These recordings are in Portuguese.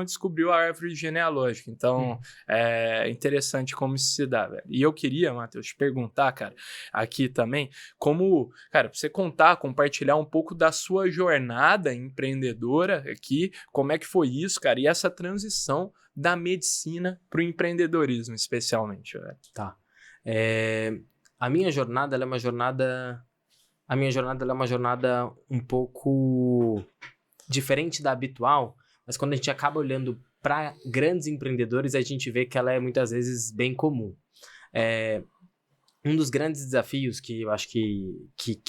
descobriu a árvore genealógica. Então, é interessante como isso se dá, velho. E eu queria, Matheus, te perguntar, cara, aqui também, como, cara, pra você contar, compartilhar um pouco da sua jornada empreendedora aqui, como é que foi isso, cara, e essa transição da medicina pro empreendedorismo, especialmente, velho. Tá. A minha jornada, ela é uma jornada... A minha jornada, ela é uma jornada um pouco diferente da habitual, mas quando a gente acaba olhando para grandes empreendedores, a gente vê que ela é muitas vezes bem comum. Um dos grandes desafios que eu acho que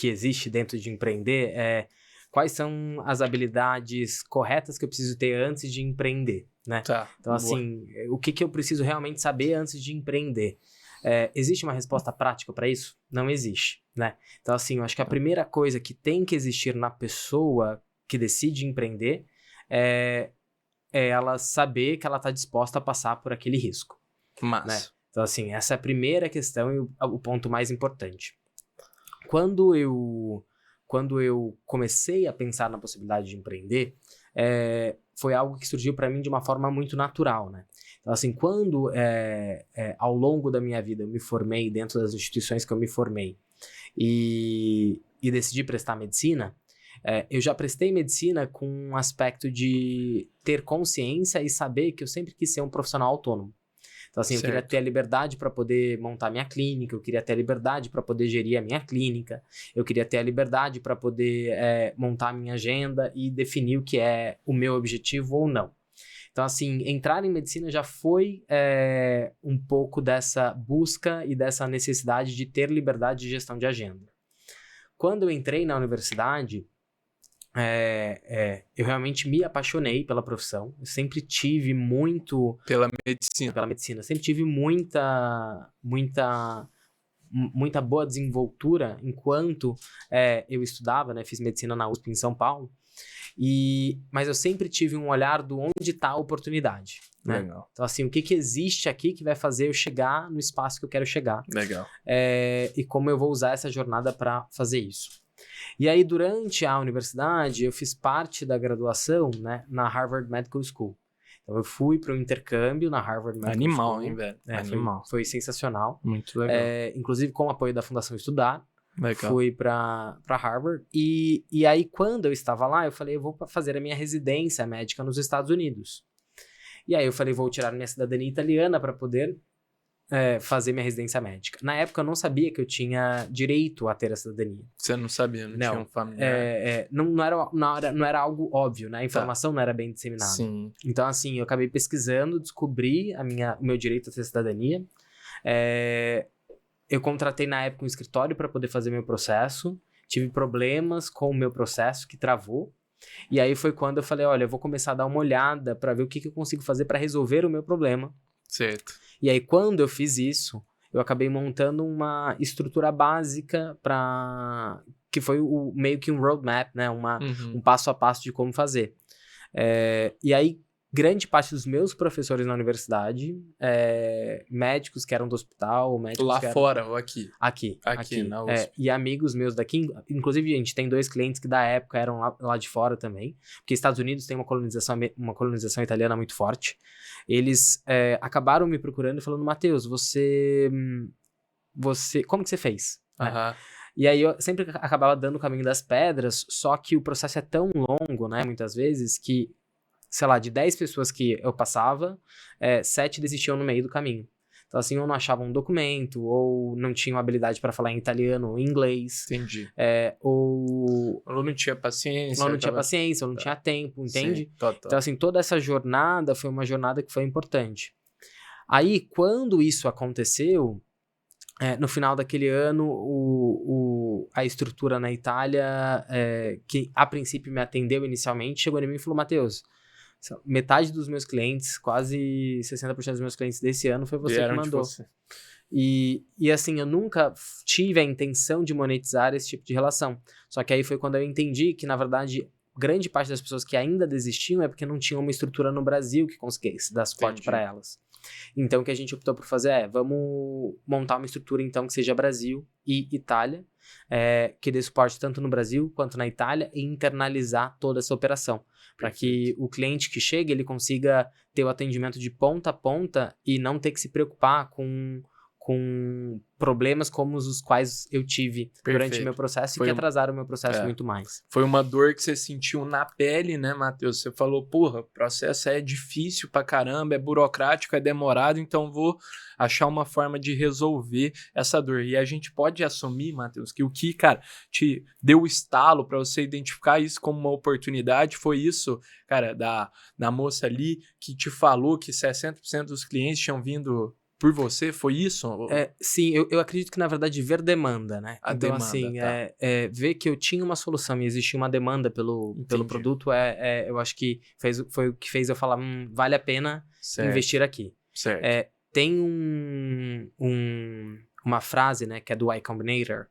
existe dentro de empreender é quais são as habilidades corretas que eu preciso ter antes de empreender, né? Tá. Então, assim, o que eu preciso realmente saber antes de empreender? Existe uma resposta prática para isso? Não existe, né? Então, assim, eu acho que a primeira coisa que tem que existir na pessoa que decide empreender é ela saber que ela está disposta a passar por aquele risco, Massa. né? Então, assim, essa é a primeira questão e o ponto mais importante. Quando eu comecei a pensar na possibilidade de empreender, foi algo que surgiu para mim de uma forma muito natural, né? Então, assim, quando ao longo da minha vida eu me formei dentro das instituições que eu me formei e decidi prestar medicina, eu já prestei medicina com um aspecto de ter consciência e saber que eu sempre quis ser um profissional autônomo. Então, assim, eu queria ter a liberdade para poder montar minha clínica, eu queria ter a liberdade para poder gerir a minha clínica, eu queria ter a liberdade para poder montar a minha agenda e definir o que é o meu objetivo ou não. Então, assim, entrar em medicina já foi um pouco dessa busca e dessa necessidade de ter liberdade de gestão de agenda. Quando eu entrei na universidade, eu realmente me apaixonei pela profissão. Eu sempre tive muito... Pela medicina. Sempre tive muita boa desenvoltura enquanto eu estudava, né? Fiz medicina na USP em São Paulo. Mas eu sempre tive um olhar do onde está a oportunidade, né? Legal. Então, assim, o que existe aqui que vai fazer eu chegar no espaço que eu quero chegar. Legal. E como eu vou usar essa jornada para fazer isso. E aí, durante a universidade, eu fiz parte da graduação, né, na Harvard Medical School. Então, eu fui para um intercâmbio na Harvard Medical School. Animal, hein, velho? Animal. Foi sensacional. Muito legal. Inclusive com o apoio da Fundação Estudar. Legal. Fui para Harvard. E aí, quando eu estava lá, eu falei, eu vou fazer a minha residência médica nos Estados Unidos. E aí, eu falei, vou tirar minha cidadania italiana para poder fazer minha residência médica. Na época, eu não sabia que eu tinha direito a ter a cidadania. Você não sabia, não tinha um familiar? Não era algo óbvio, né? A informação não era bem disseminada. Sim. Então, assim, eu acabei pesquisando, descobri o meu direito a ter cidadania. Eu contratei, na época, um escritório para poder fazer meu processo. Tive problemas com o meu processo, que travou. E aí foi quando eu falei, olha, eu vou começar a dar uma olhada para ver o que eu consigo fazer para resolver o meu problema. Certo. E aí, quando eu fiz isso, eu acabei montando uma estrutura básica que foi meio que um roadmap, né? Um passo a passo de como fazer. E aí, grande parte dos meus professores na universidade, médicos que eram do hospital, médicos lá que eram... fora ou aqui? Aqui, na USP. e amigos meus daqui, inclusive, gente, tem 2 clientes que da época eram lá de fora também, porque Estados Unidos tem uma colonização italiana muito forte. Eles acabaram me procurando e falando, Matheus, você como que você fez? Aham. E aí eu sempre acabava dando o caminho das pedras, só que o processo é tão longo, né, muitas vezes, que, sei lá, de 10 pessoas que eu passava, 7 desistiam no meio do caminho. Então, assim, ou não achavam um documento, ou não tinham habilidade para falar em italiano ou em inglês. Entendi. Ou não tinha paciência. Ou não tinha paciência, ou não tinha tempo, entende? Sim, total. Então, assim, toda essa jornada foi uma jornada que foi importante. Aí, quando isso aconteceu, no final daquele ano, a estrutura na Itália, que a princípio me atendeu inicialmente, chegou em mim e falou, Matheus, metade dos meus clientes, quase 60% dos meus clientes desse ano foi você que mandou. E assim, eu nunca tive a intenção de monetizar esse tipo de relação. Só que aí foi quando eu entendi que, na verdade, grande parte das pessoas que ainda desistiam é porque não tinham uma estrutura no Brasil que conseguisse dar suporte para elas. Então, o que a gente optou por fazer vamos montar uma estrutura, então, que seja Brasil e Itália, que dê suporte tanto no Brasil quanto na Itália e internalizar toda essa operação, para que o cliente que chega, ele consiga ter o atendimento de ponta a ponta e não ter que se preocupar com problemas como os quais eu tive durante o meu processo e que atrasaram o meu processo muito mais. Foi uma dor que você sentiu na pele, né, Matheus? Você falou, porra, o processo é difícil pra caramba, é burocrático, é demorado, então vou achar uma forma de resolver essa dor. E a gente pode assumir, Matheus, que o que, cara, te deu o estalo pra você identificar isso como uma oportunidade foi isso, cara, da moça ali que te falou que 60% dos clientes tinham vindo por você, foi isso? Sim, eu acredito que, na verdade, ver demanda, né? A então, demanda, assim, tá. ver que eu tinha uma solução e existia uma demanda pelo produto, eu acho que foi o que fez eu falar, vale a pena investir aqui. Certo. Tem uma frase, né, que é do Y Combinator,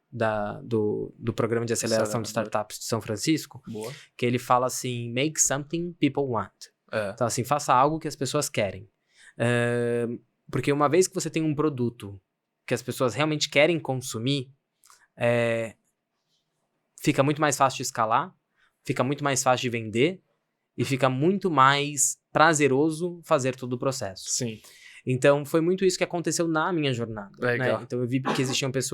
do Programa de Aceleração de Startups de São Francisco, Boa. que ele fala assim, make something people want. Então, assim, faça algo que as pessoas querem. Porque uma vez que você tem um produto que as pessoas realmente querem consumir, fica muito mais fácil de escalar, fica muito mais fácil de vender e fica muito mais prazeroso fazer todo o processo. Sim. Então, foi muito isso que aconteceu na minha jornada. Legal. Né? Então, eu vi que existiam pessoas